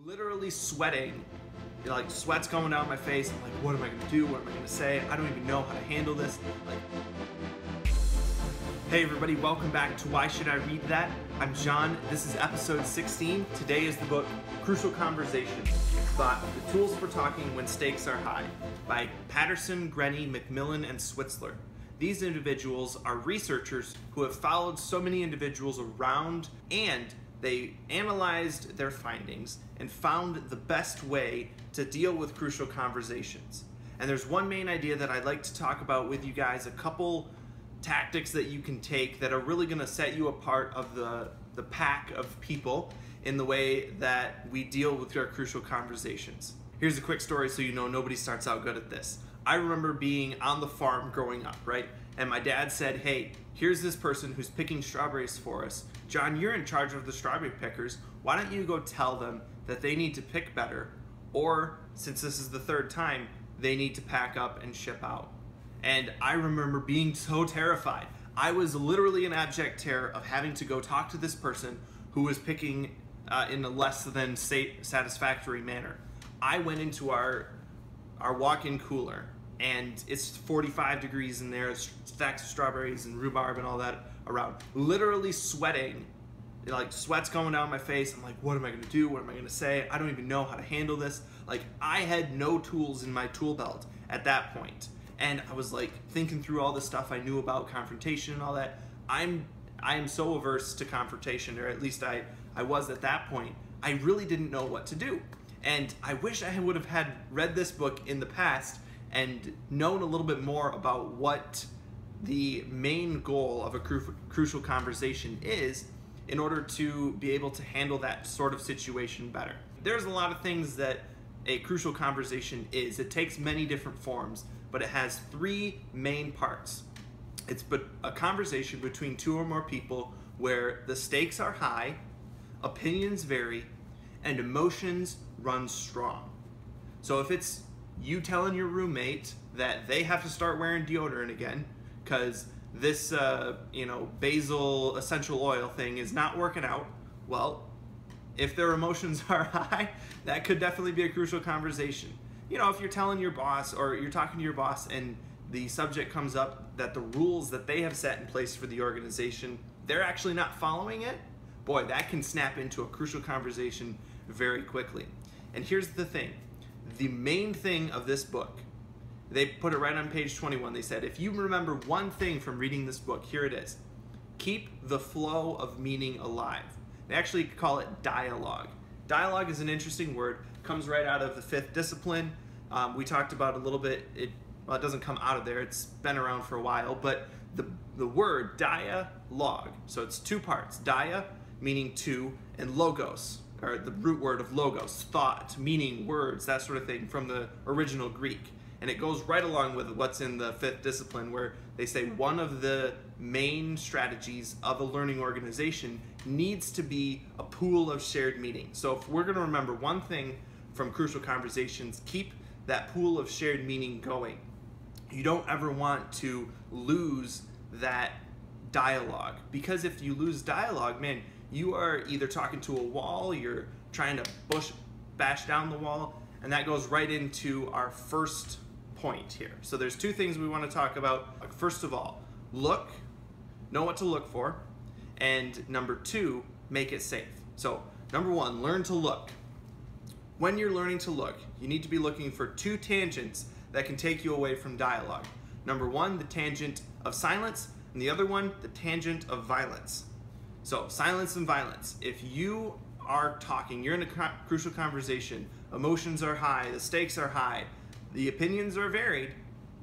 Literally sweating, like sweat's going down my face. I'm like, what am I gonna do? What am I gonna say? I don't even know how to handle this. Hey everybody, welcome back to Why Should I Read That? I'm John. This is episode 16. Today is the book Crucial Conversations, The Tools for Talking When Stakes Are High by Patterson, Grenny, McMillan, and Switzler. These individuals are researchers who have followed so many individuals around, and they analyzed their findings and found the best way to deal with crucial conversations. And there's one main idea that I'd like to talk about with you guys, a couple tactics that you can take that are really going to set you apart of the pack of people in the way that we deal with our crucial conversations. Here's a quick story so you know nobody starts out good at this. I remember being on the farm growing up, right? And my dad said, hey, here's this person who's picking strawberries for us. John, you're in charge of the strawberry pickers. Why don't you go tell them that they need to pick better, or since this is the third time, they need to pack up and ship out. And I remember being so terrified. I was literally in abject terror of having to go talk to this person who was picking in a less than satisfactory manner. I went into our walk-in cooler, and it's 45 degrees in there, stacks of strawberries and rhubarb and all that around, literally sweating, like sweat's going down my face. I'm like, what am I gonna do? What am I gonna say? I don't even know how to handle this. Like, I had no tools in my tool belt at that point. And I was like thinking through all the stuff I knew about confrontation and all that. I am so averse to confrontation, or at least I was at that point. I really didn't know what to do. And I wish I would have had read this book in the past and known a little bit more about what the main goal of a crucial conversation is in order to be able to handle that sort of situation better. There's a lot of things that a crucial conversation is. It takes many different forms, but it has three main parts. It's a conversation between two or more people where the stakes are high, opinions vary, and emotions run strong. So if it's you telling your roommate that they have to start wearing deodorant again because this basil essential oil thing is not working out, well, if their emotions are high, that could definitely be a crucial conversation. You know, if you're telling your boss, or you're talking to your boss and the subject comes up that the rules that they have set in place for the organization, they're actually not following it, boy, that can snap into a crucial conversation very quickly. And here's the thing. The main thing of this book, they put it right on page 21. They said, if you remember one thing from reading this book, here it is. Keep the flow of meaning alive. They actually call it dialogue. Dialogue is an interesting word. Comes right out of the fifth discipline. We talked about a little bit. It doesn't come out of there. It's been around for a while. But the word dialogue, so it's two parts. Dia, meaning two, and logos, or the root word of logos, thought, meaning, words, that sort of thing from the original Greek. And it goes right along with what's in the fifth discipline, where they say one of the main strategies of a learning organization needs to be a pool of shared meaning. So if we're going to remember one thing from crucial conversations, keep that pool of shared meaning going. You don't ever want to lose that dialogue, because if you lose dialogue, man, you are either talking to a wall, you're trying to bash down the wall, and that goes right into our first point here. So there's two things we want to talk about. First of all, look, know what to look for, and number two, make it safe. So number one, learn to look. When you're learning to look, you need to be looking for two tangents that can take you away from dialogue. Number one, the tangent of silence, and the other one, the tangent of violence. So silence and violence. If you are talking, you're in a crucial conversation, emotions are high, the stakes are high, the opinions are varied,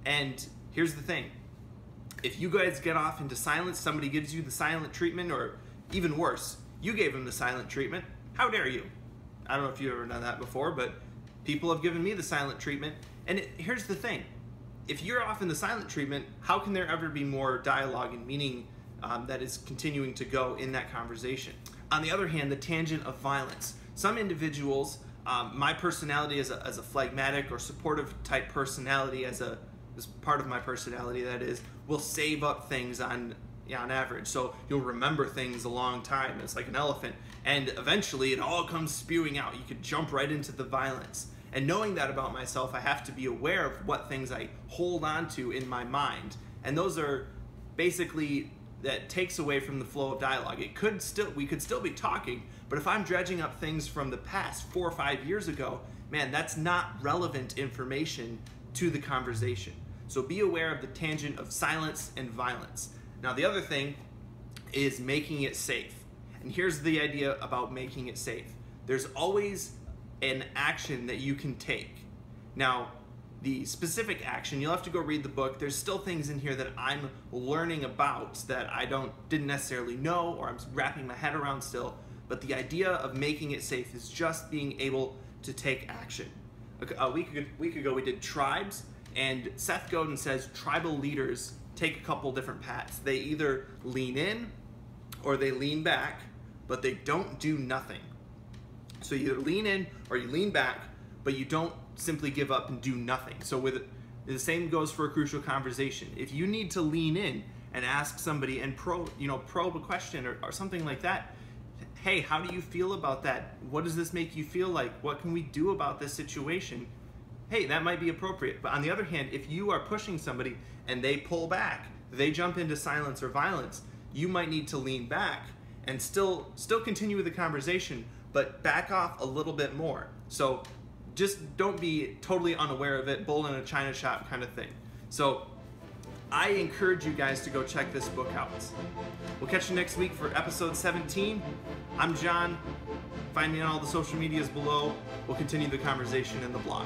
and here's the thing. If you guys get off into silence, somebody gives you the silent treatment, or even worse, you gave them the silent treatment, how dare you? I don't know if you've ever done that before, but people have given me the silent treatment, and here's the thing. If you're off in the silent treatment, how can there ever be more dialogue and meaning that is continuing to go in that conversation? On the other hand, the tangent of violence. Some individuals, my personality as a phlegmatic or supportive type personality, as part of my personality that is, will save up things on average. So you'll remember things a long time. It's like an elephant. And eventually it all comes spewing out. You could jump right into the violence. And knowing that about myself, I have to be aware of what things I hold on to in my mind. And those are basically, that takes away from the flow of dialogue. We could still be talking, but if I'm dredging up things from the past 4 or 5 years ago, man, that's not relevant information to the conversation. So be aware of the tangent of silence and violence. Now the other thing is making it safe. And here's the idea about making it safe. There's always an action that you can take. Now, the specific action, you'll have to go read the book. There's still things in here that I'm learning about that I didn't necessarily know, or I'm wrapping my head around still. But the idea of making it safe is just being able to take action. A week ago we did tribes, and Seth Godin says tribal leaders take a couple different paths. They either lean in or they lean back, but they don't do nothing. So you either lean in or you lean back, but you don't simply give up and do nothing. So the same goes for a crucial conversation. If you need to lean in and ask somebody and probe a question or something like that, hey, how do you feel about that? What does this make you feel like? What can we do about this situation? Hey, that might be appropriate. But on the other hand, if you are pushing somebody and they pull back, they jump into silence or violence, you might need to lean back and still continue with the conversation, but back off a little bit more. So just don't be totally unaware of it, bull in a china shop kind of thing. So I encourage you guys to go check this book out. We'll catch you next week for episode 17. I'm John. Find me on all the social medias below. We'll continue the conversation in the blog.